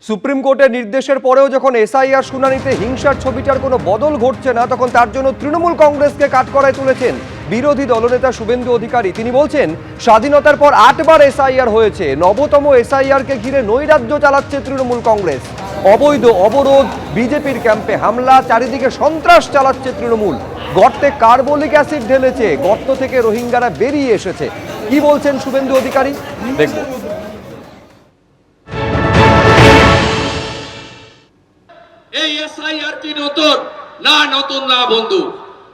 Supreme কোর্টের নির্দেশের পরেও যখন এসআইআর শুনানিতে হিংসার ছবিটার কোনো বদল ঘটছে না, তখন তার জন্য তৃণমূল কংগ্রেসকে কাঠগড়ায় তুলেছেন বিরোধী দলনেতা শুভেন্দু অধিকারী। তিনি বলছেন, স্বাধীনতার পর 8 বার এসআইআর হয়েছে, নবতম এসআইআরকে ঘিরে নৈরাজ্য চালাচ্ছে তৃণমূল কংগ্রেস। অবৈধ অবরোধ, বিজেপির ক্যাম্পে হামলা, চারিদিকে সন্ত্রাস চালাচ্ছে তৃণমূল। গর্তে কার্বলিক অ্যাসিড ঢেলেছে, গর্ত থেকে রোহিঙ্গারা বেরিয়ে এসেছে। কি বলছেন শুভেন্দু অধিকারী, দেখব। এই এসআইআর কি নতুন না বন্ধু?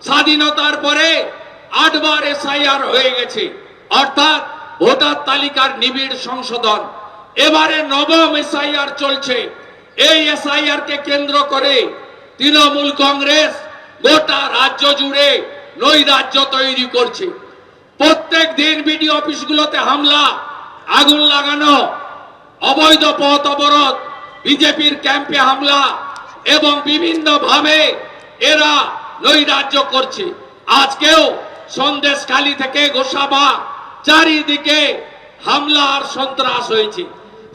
স্বাধীনতার পরে 8 বার এসআইআর হয়ে গেছে, অর্থাৎ ভোটার তালিকার নিবিড় সংশোধন। এবারে নবম এসআইআর চলছে। এই এসআইআর কে কেন্দ্র করে তৃণমূল কংগ্রেস গোটা রাজ্য জুড়ে নৈরাজ্য তৈরি করছে। প্রত্যেক দিন বিডিও অফিসগুলোতে হামলা, আগুন লাগানো, অবৈধ পথ অবরোধ, বিজেপির ক্যাম্পে হামলা এবং বিভিন্ন ভাবে এরা নৈরাজ্য করছে। আজকেও সন্দেশখালী থেকে গোসাবা চারিদিকে হামলা আর সন্ত্রাস হয়েছে।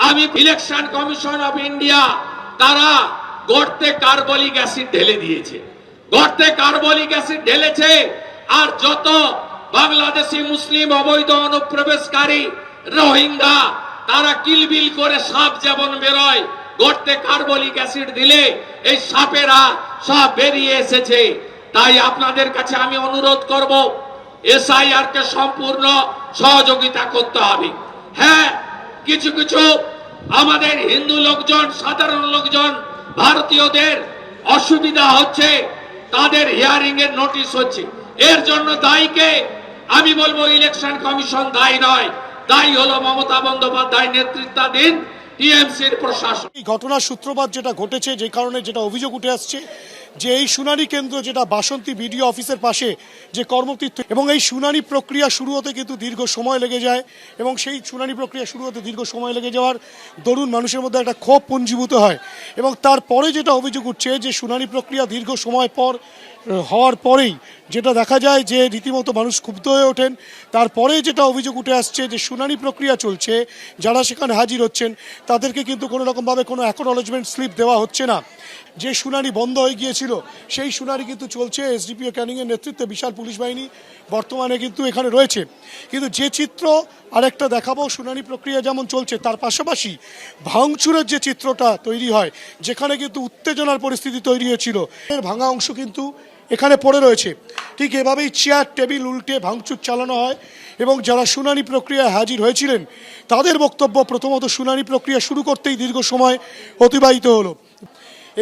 আমি ইলেকশন কমিশন অফ ইন্ডিয়া তারা গর্তে কার্বলিক অ্যাসিড ঢেলে দিয়েছে, গর্তে কার্বলিক অ্যাসিড ঢেলেছে। আর যত বাংলাদেশি মুসলিম অবৈধ অনুপ্রবেশকারী রোহিঙ্গা তারা কিলবিল করে সাপ যেমন বেরোয়, গর্তে কার্বলিক অ্যাসিড দিলে এই সাপেরা সব বেরিয়ে এসেছে। তাই আপনাদের কাছে আমি অনুরোধ করব, এসআইআর কে সম্পূর্ণ সহযোগিতা করতে হবে। হ্যাঁ, কিছু কিছু আমাদের হিন্দু লোকজন, সাধারণ লোকজন, ভারতীয়দের অসুবিধা হচ্ছে, তাদের হিয়ারিং এর নোটিশ হচ্ছে। এর জন্য দায়ীকে আমি বলবো ইলেকশন কমিশন দায়ী নয়, দায়ী হলো মমতা বন্দ্যোপাধ্যায় নেতৃত্বাধীন টিএমসির প্রশাসন। এই ঘটনার সূত্রপাত যেটা ঘটেছে, যে কারণে যেটা অভিযোগ উঠে আসছে যে এই শুনানি কেন্দ্র যেটা বাসন্তী বিডিও অফিসের পাশে যে কর্মতীর্থ, এবং এই শুনানি প্রক্রিয়া শুরু হতে কিন্তু দীর্ঘ সময় লেগে যায়, এবং সেই শুনানি প্রক্রিয়া শুরু হতে দীর্ঘ সময় লেগে যাওয়ার দরুন মানুষের মধ্যে একটা ক্ষোভ পুঞ্জীভূত হয়। এবং তারপরে যেটা অভিযোগ উঠছে যে শুনানি প্রক্রিয়া দীর্ঘ সময় পর হওয়ার পরেই যেটা দেখা যায় যে রীতিমতো মানুষ ক্ষুব্ধ হয়ে ওঠেন। তারপরে যেটা অভিযোগ উঠে আসছে যে শুনানি প্রক্রিয়া চলছে, যারা সেখানে হাজির হচ্ছেন তাদেরকে কিন্তু কোনো রকমভাবে কোনো অ্যাকনলেজমেন্ট স্লিপ দেওয়া হচ্ছে না। যে শুনানি বন্ধ হয়ে গিয়েছিল সেই শুনানি কিন্তু চলছে। এসডিপিও ক্যানিংয়ের নেতৃত্বে বিশাল পুলিশ বাহিনী বর্তমানে কিন্তু এখানে রয়েছে। কিন্তু যে চিত্র আরেকটা দেখাবো, শুনানি প্রক্রিয়া যেমন চলছে তার পাশাপাশি ভাঙচুরের যে চিত্রটা তৈরি হয়, যেখানে কিন্তু উত্তেজনার পরিস্থিতি তৈরি হয়েছিল, এর ভাঙা অংশ কিন্তু এখানে পড়ে রয়েছে। ঠিক এভাবেই চেয়ার টেবিল উল্টে ভাঙচুর চালানো হয়। এবং যারা শুনানি প্রক্রিয়ায় হাজির হয়েছিলেন তাদের বক্তব্য, প্রথমত শুনানি প্রক্রিয়া শুরু করতেই দীর্ঘ সময় অতিবাহিত হলো।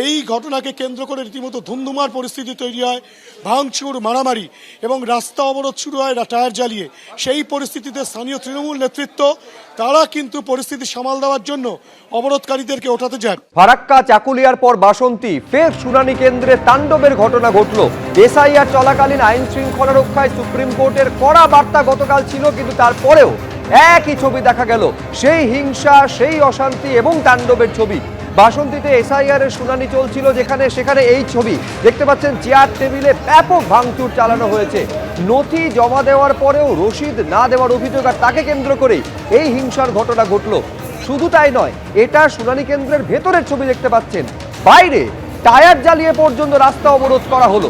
এই ঘটনাকে কেন্দ্র করে রীতিমতো ধুমধুমার পরিস্থিতি তৈরি হয়, ভাঙচুর, মারামারি এবং রাস্তা অবরোধ শুরু হয় টায়ার জ্বালিয়ে। সেই পরিস্থিতিতে স্থানীয় তৃণমূল নেতৃত্ব তারা কিন্তু পরিস্থিতি সামাল দেওয়ার জন্য অবরোধকারীদেরকে ওঠাতে যায়। ফারাক্কা চাকুলিয়ার পর বাসন্তী, ফের শুনানি কেন্দ্রে তাণ্ডবের ঘটনা ঘটল। এসআইআর চলাকালীন আইন শৃঙ্খলা রক্ষায় সুপ্রিম কোর্টের কড়া বার্তা গতকাল ছিল, কিন্তু তারপরেও একই ছবি দেখা গেল, সেই হিংসা, সেই অশান্তি এবং তাণ্ডবের ছবি। বাসন্তীতে এসআইআর এর শুনানি চলছিল, সেখানে এই ছবি দেখতে পাচ্ছেন। চেয়ার টেবিলে ব্যাপক ভাঙচুর চালানো হয়েছে। নথি জমা দেওয়ার পরেও রসিদ না দেওয়ার অভিযোগ, আর তাকে কেন্দ্র করেই এই হিংসার ঘটনা ঘটল। শুধু তাই নয়, এটা শুনানি কেন্দ্রের ভেতরের ছবি দেখতে পাচ্ছেন। বাইরে টায়ার জ্বালিয়ে পর্যন্ত রাস্তা অবরোধ করা হলো।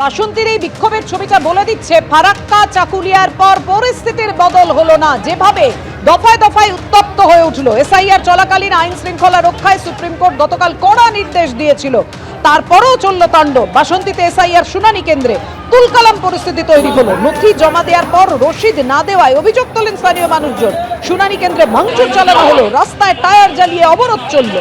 বাসন্তীর এই বিক্ষোভের ছবিটা বলে দিচ্ছে, ফারাক্কা চাকুলিয়ার পর পরিস্থিতির বদল হলো না। যেভাবে দফায় দফায় উত্তপ্ত হয়ে উঠল এসআইআর চলাকালীন আইন শৃঙ্খলা রক্ষায় সুপ্রিম কোর্ট গতকাল কড়া নির্দেশ দিয়েছিল, তারপরেও চলল তাণ্ডব। বাসন্তীতে এসআইআর শুনানি কেন্দ্রে তুলকালাম পরিস্থিতি তৈরি হলো। নথি জমা দেওয়ার পর রসিদ না দেওয়ায় অভিযোগ তোলেন স্থানীয় মানুষজন। শুনানি কেন্দ্রে ভাঙচুর চালানো হলো, রাস্তায় টায়ার জ্বালিয়ে অবরোধ চলল।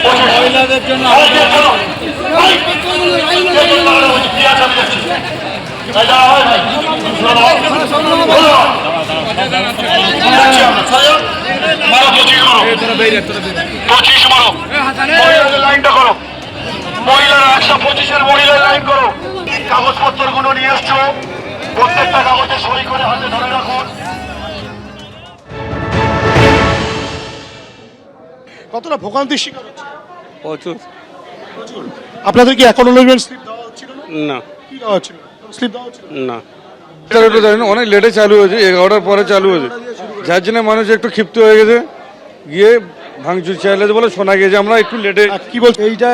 মহিলাদের জন্য লাইনটা করো, মহিলারা 125-এর মহিলার লাইন করো। কাগজপত্রগুলো নিয়ে এসছো, প্রত্যেকটা কাগজে সই করে হাতে ধরে রাখুন। কতটা ভোগান্তির শিকার হচ্ছে? প্রচুর। আপনাদের কি অ্যাকনোলেজমেন্ট স্লিপ দেওয়া হচ্ছিল না? না কি দেওয়া হচ্ছিল? স্লিপ দেওয়া হচ্ছিল না? না অনেক লেটে চালু হয়েছে, 11টার পরে চালু হয়েছে, যার জন্য মানুষ একটু ক্ষিপ্ত হয়ে গেছে, গিয়ে ভাঙচুর চাইলে বলে শোনা গেছে আমরা একটু লেটে। আর কি বলছে? এইটা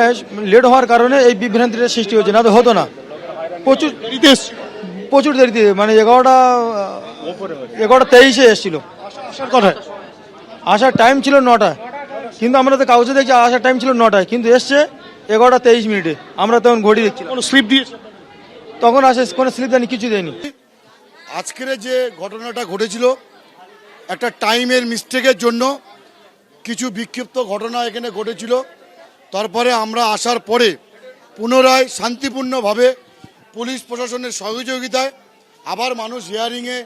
লেট হওয়ার কারণে এই বিভ্রান্তিটা সৃষ্টি হচ্ছে, না তো হতো না। প্রচুর দেরিতে এসেছিল। প্রচুর দেরিতে, মানে 11:23 এসেছিল। আসার কথায় আসার টাইম ছিল 9টায়, কিন্তু আমরা তো কাগজে দেখছি আসার টাইম ছিল 9টায়, কিন্তু এসছে 11:23। আমরা তখন ঘড়ি দেখছিলাম, কোনো স্লিপ দিয়েছে? তখন আসে কোনো স্লিপ দেয়নি, কিছু দেয়নি। আজকের যে ঘটনাটা ঘটেছিল, একটা টাইমের মিস্টেকের জন্য কিছু বিক্ষিপ্ত ঘটনা এখানে ঘটেছিল। তারপরে আমরা আসার পরে পুনরায় শান্তিপূর্ণভাবে পুলিশ প্রশাসনের সহযোগিতায় আবার মানুষ হিয়ারিংয়ে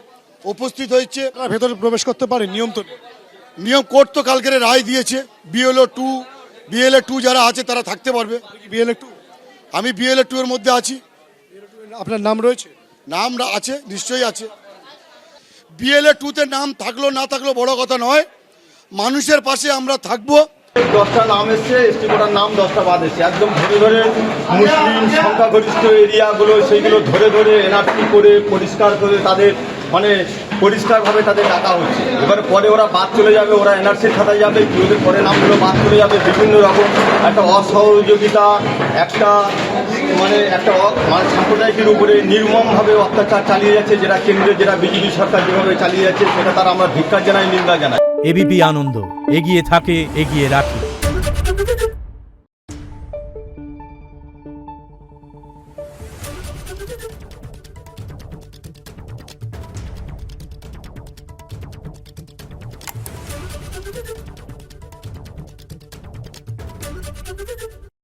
উপস্থিত হয়েছে। ভেতরে প্রবেশ করতে পারে, নিয়ম তো নিয়ম কোর্ট তো কালকের রায় দিয়েছে। বিএলএ 2 যারা আছে তারা থাকতে পারবে। বিএলএ 2, আমি বিএলএ 2 এর মধ্যে আছি। আপনার নাম রয়েছে? নাম আছে, নিশ্চয়ই আছে। বিএলএ 2-তে নাম থাকলো না থাকলো বড় কথা নয়, মানুষের পাশে আমরা থাকবো। 10টা নাম এসছে, এসটি কোটার নাম 10টা বাদ এসছে। একদম ধরে ধরে মুসলিম সংখ্যাগরিষ্ঠ এরিয়াগুলো সেইগুলো ধরে ধরে এনআরসি করে পরিষ্কার করে তাদের মানে পরিষ্কারভাবে তাদের ডাকা হচ্ছে। এবার পরে ওরা বাদ চলে যাবে, ওরা এনআরসির খাতায় যাবে, ওদের পরে নামগুলো বাদ চলে যাবে। বিভিন্ন রকম একটা অসহযোগিতা, একটা সাম্প্রদায়িকের উপরে নির্মমভাবে অত্যাচার চালিয়ে যাচ্ছে, যেটা কেন্দ্রের যেটা বিজেপি সরকার যেভাবে চালিয়ে যাচ্ছে, সেটা তারা আমরা ধিক্কার জানাই, নিন্দা জানাই। এবিপি আনন্দ এগিয়ে থাকে, এগিয়ে রাখে। Thank you.